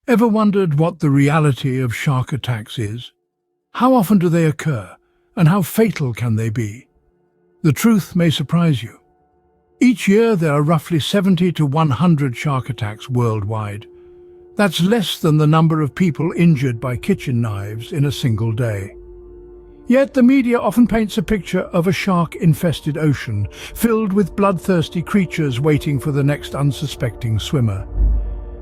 Ever wondered what the reality of shark attacks is? How often do they occur, and how fatal can they be? The truth may surprise you. Each year there are roughly 70 to 100 shark attacks worldwide. That's less than the number of people injured by kitchen knives in a single day. Yet the media often paints a picture of a shark-infested ocean, filled with bloodthirsty creatures waiting for the next unsuspecting swimmer.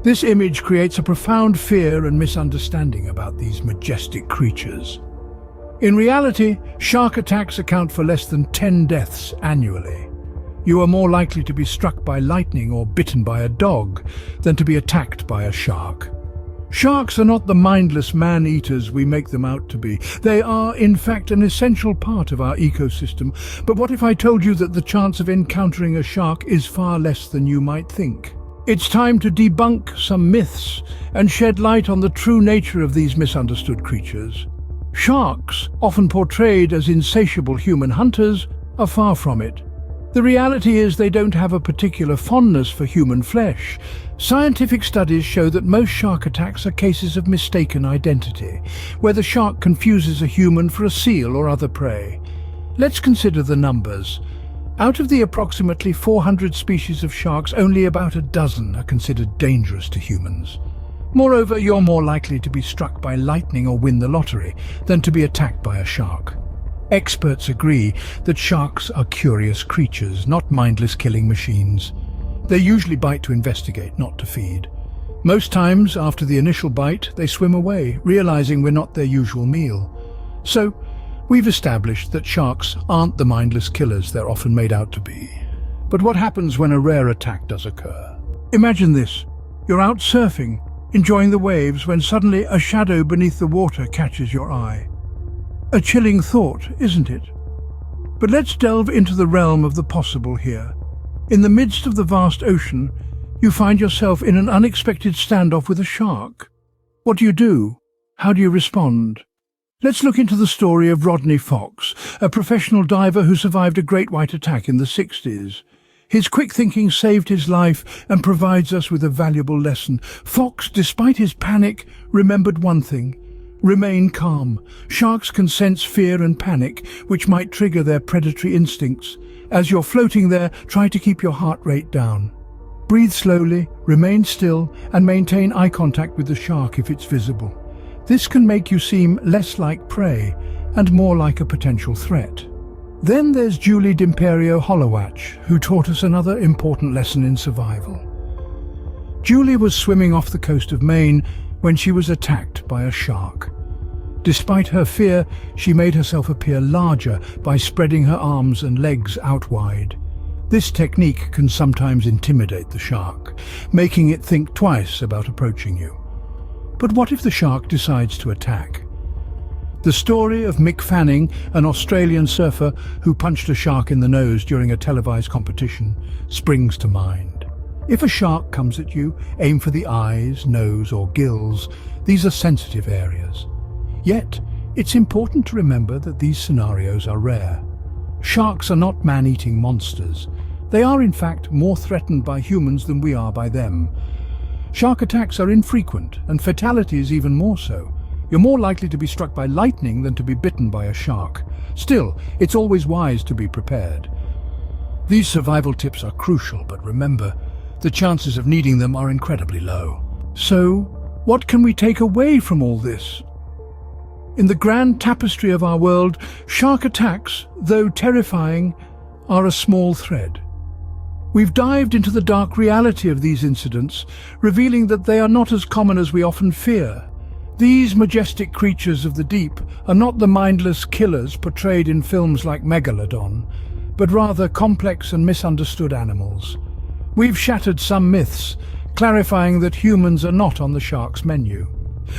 This image creates a profound fear and misunderstanding about these majestic creatures. In reality, shark attacks account for less than 10 deaths annually. You are more likely to be struck by lightning or bitten by a dog than to be attacked by a shark. Sharks are not the mindless man-eaters we make them out to be. They are, in fact, an essential part of our ecosystem. But what if I told you that the chance of encountering a shark is far less than you might think? It's time to debunk some myths and shed light on the true nature of these misunderstood creatures. Sharks, often portrayed as insatiable human hunters, are far from it. The reality is they don't have a particular fondness for human flesh. Scientific studies show that most shark attacks are cases of mistaken identity, where the shark confuses a human for a seal or other prey. Let's consider the numbers. Out of the approximately 400 species of sharks, only about a dozen are considered dangerous to humans. Moreover, you're more likely to be struck by lightning or win the lottery than to be attacked by a shark. Experts agree that sharks are curious creatures, not mindless killing machines. They usually bite to investigate, not to feed. Most times, after the initial bite, they swim away, realizing we're not their usual meal. So, we've established that sharks aren't the mindless killers they're often made out to be. But what happens when a rare attack does occur? Imagine this. You're out surfing, enjoying the waves, when suddenly a shadow beneath the water catches your eye. A chilling thought, isn't it? But let's delve into the realm of the possible here. In the midst of the vast ocean, you find yourself in an unexpected standoff with a shark. What do? How do you respond? Let's look into the story of Rodney Fox, a professional diver who survived a great white attack in the 60s. His quick thinking saved his life and provides us with a valuable lesson. Fox, despite his panic, remembered one thing: remain calm. Sharks can sense fear and panic, which might trigger their predatory instincts. As you're floating there, try to keep your heart rate down. Breathe slowly, remain still, and maintain eye contact with the shark if it's visible. This can make you seem less like prey and more like a potential threat. Then there's Julie D'Imperio Hollowatch, who taught us another important lesson in survival. Julie was swimming off the coast of Maine when she was attacked by a shark. Despite her fear, she made herself appear larger by spreading her arms and legs out wide. This technique can sometimes intimidate the shark, making it think twice about approaching you. But what if the shark decides to attack? The story of Mick Fanning, an Australian surfer who punched a shark in the nose during a televised competition, springs to mind. If a shark comes at you, aim for the eyes, nose or gills. These are sensitive areas. Yet, it's important to remember that these scenarios are rare. Sharks are not man-eating monsters. They are, in fact, more threatened by humans than we are by them. Shark attacks are infrequent, and fatalities even more so. You're more likely to be struck by lightning than to be bitten by a shark. Still, it's always wise to be prepared. These survival tips are crucial, but remember, the chances of needing them are incredibly low. So, what can we take away from all this? In the grand tapestry of our world, shark attacks, though terrifying, are a small thread. We've dived into the dark reality of these incidents, revealing that they are not as common as we often fear. These majestic creatures of the deep are not the mindless killers portrayed in films like Megalodon, but rather complex and misunderstood animals. We've shattered some myths, clarifying that humans are not on the shark's menu.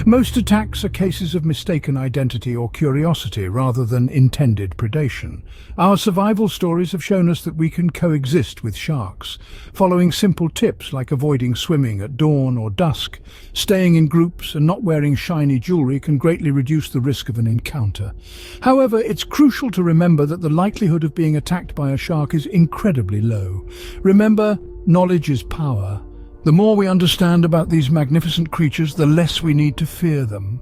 Most attacks are cases of mistaken identity or curiosity rather than intended predation. Our survival stories have shown us that we can coexist with sharks, following simple tips like avoiding swimming at dawn or dusk. Staying in groups and not wearing shiny jewelry can greatly reduce the risk of an encounter. However, it's crucial to remember that the likelihood of being attacked by a shark is incredibly low. Remember, knowledge is power, The more we understand about these magnificent creatures, the less we need to fear them.